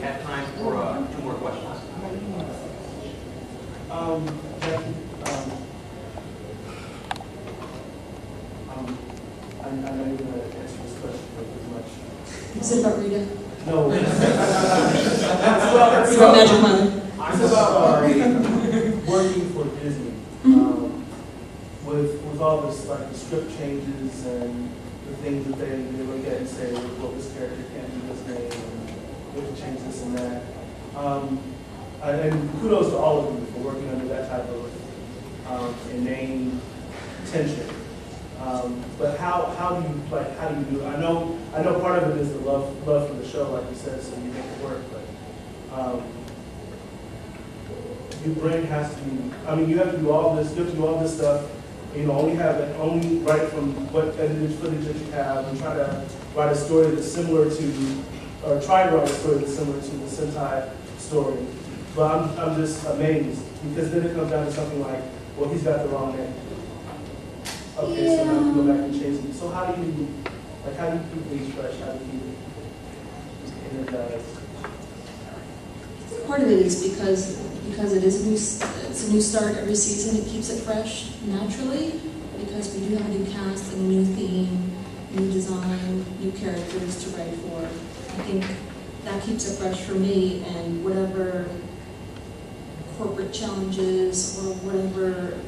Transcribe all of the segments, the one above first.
we have time for 2 more questions. Jackie, I know you're going to answer this question as much. Is it about Rita? No. It's about Magic Mother. It's about working for Disney. With all this, like the script changes and the things that they look at and say, well, this character can't do this name, and we have to change this and that. And kudos to all of you for working under that type of inane tension. But how do you do it? I know part of it is the love for the show, like you said, so you make it work. But your brain has to be. I mean, you have to do all this. You have to do all this stuff. You know, only write from what footage that you have, and try to write a story that's similar to, or try to write a story that's similar to the Sentai story. But I'm just amazed, because then it comes down to something like, well, he's got the wrong name. Okay, so now you go back and change it. So how do you keep things fresh? How do you keep it energized? Part of it is because it is it's a new start every season. It keeps it fresh naturally, because we do have a new cast, a new theme, new design, new characters to write for. I think that keeps it fresh for me, and whatever corporate challenges or whatever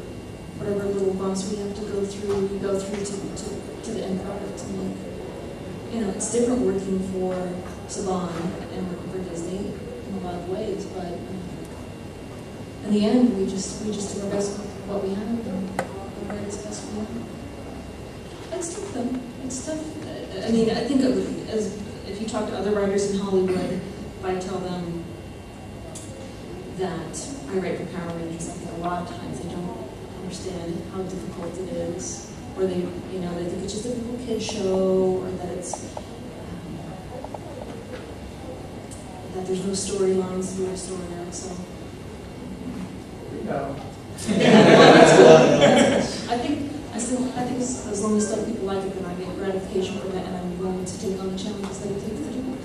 little bumps we have to go through, we go through to the end product to make. You know, it's different working for Saban and working for Disney in a lot of ways, but in the end, we just do our best with what we have and the greatest best we have. It's tough though. It's tough. I mean, I think as if you talk to other writers in Hollywood, if I tell them that I write for Power Rangers, I think a lot of times they don't understand how difficult it is, or they think it's just a typical kid show, or that it's that there's no storylines through a story arc. So No. I think as long as other people like it, then I get gratification from it, and I'm willing to take on the challenges that it takes to do it.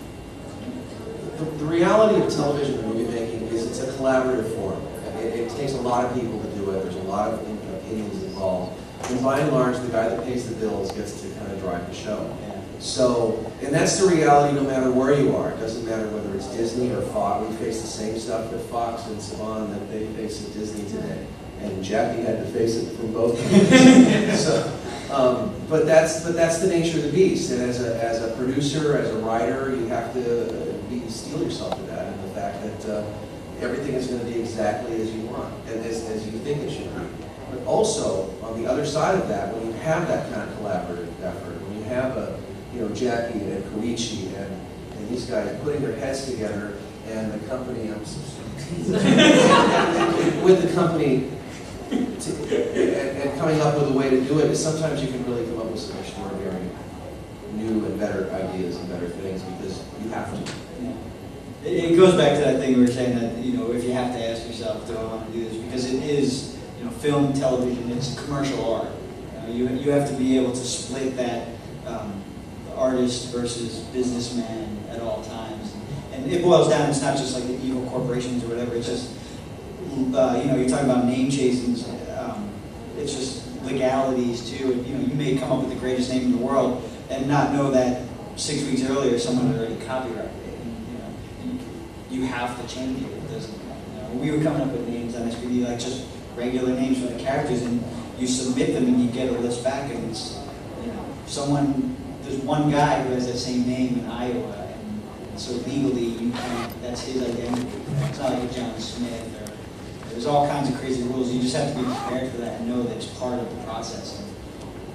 The reality of television and movie making is it's a collaborative form. It takes a lot of people to do it. There's a lot of opinions involved. And by and large, the guy that pays the bills gets to kind of drive the show. So, and that's the reality no matter where you are. It doesn't matter whether it's Disney or Fox. We face the same stuff with Fox and Saban that they face at Disney today. And Jackie had to face it from both companies. But that's the nature of the beast. And as a producer, as a writer, you have to steel yourself to that, and the fact that everything is going to be exactly as you want, and as you think it should be. But also, on the other side of that, when you have that kind of collaborative effort, when you have Jackie and Koichi and these guys putting their heads together, and the company, with the company, and coming up with a way to do it, sometimes you can really come up with some extraordinary new and better ideas and better things, because you have to. It goes back to that thing we were saying, that if you have to ask yourself, do I want to do this? Because it is, film, television, it's commercial art. You have to be able to split that artist versus businessman at all times. And it boils down, it's not just like the evil corporations or whatever, it's just, you're talking about name chasings, it's just legalities too. And, you may come up with the greatest name in the world and not know that 6 weeks earlier someone had already copyrighted it. And, you have to change it. It doesn't, we were coming up with names on SPD, like just regular names for the characters, and you submit them and you get a list back, and it's, there's one guy who has that same name in Iowa, and so legally you can't, that's his identity. It's not like a John Smith, or there's all kinds of crazy rules. You just have to be prepared for that and know that it's part of the process. And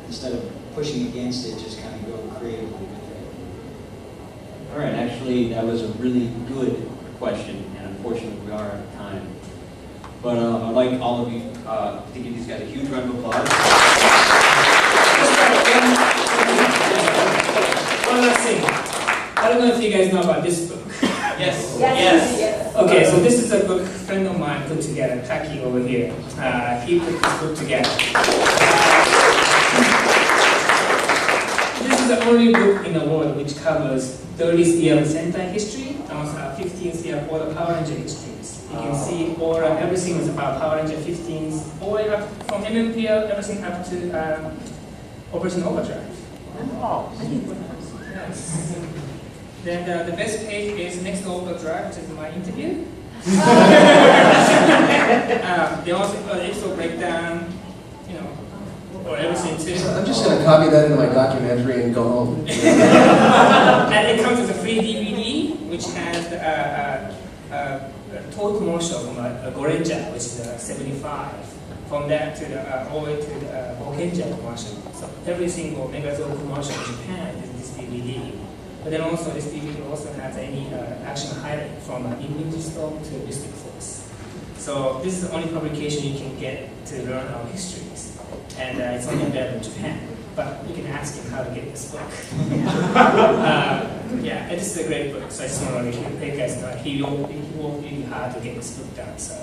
instead of pushing against it, just kind of go creatively with it. All right, actually, that was a really good question, and unfortunately we are out of time. But I'd like all of you to give these guys a huge round of applause. One last thing. I don't know if you guys know about this book. Yes. Yes. Okay, so this is a book a friend of mine put together, Taki over here. He put this book together. This is the only book in the world which covers 30th year of Sentai history and also 15th year for the Power Ranger histories. You can see all everything is about Power Ranger 15s, all the way up from MMPL, everything up to Operation Overdrive. Yes. Then the best page is next to Overdrive, which is my interview. They also episode breakdown, you know, or everything too. I'm just going to copy that into my documentary and go home. And it comes with a free DVD, which has a toy commercial from a Gorenja, which is 75. From that to the all the way to the Bokenja commercial. So every single Megazord commercial in Japan is this DVD. But then also this DVD also has any action highlight from Ninja Storm to Mystic Force. So this is the only publication you can get to learn our histories. And it's only available in Japan. But you can ask him how to get this book. Yeah, and this is a great book. So I just want to let you guys know he won't be hard to get this book done. So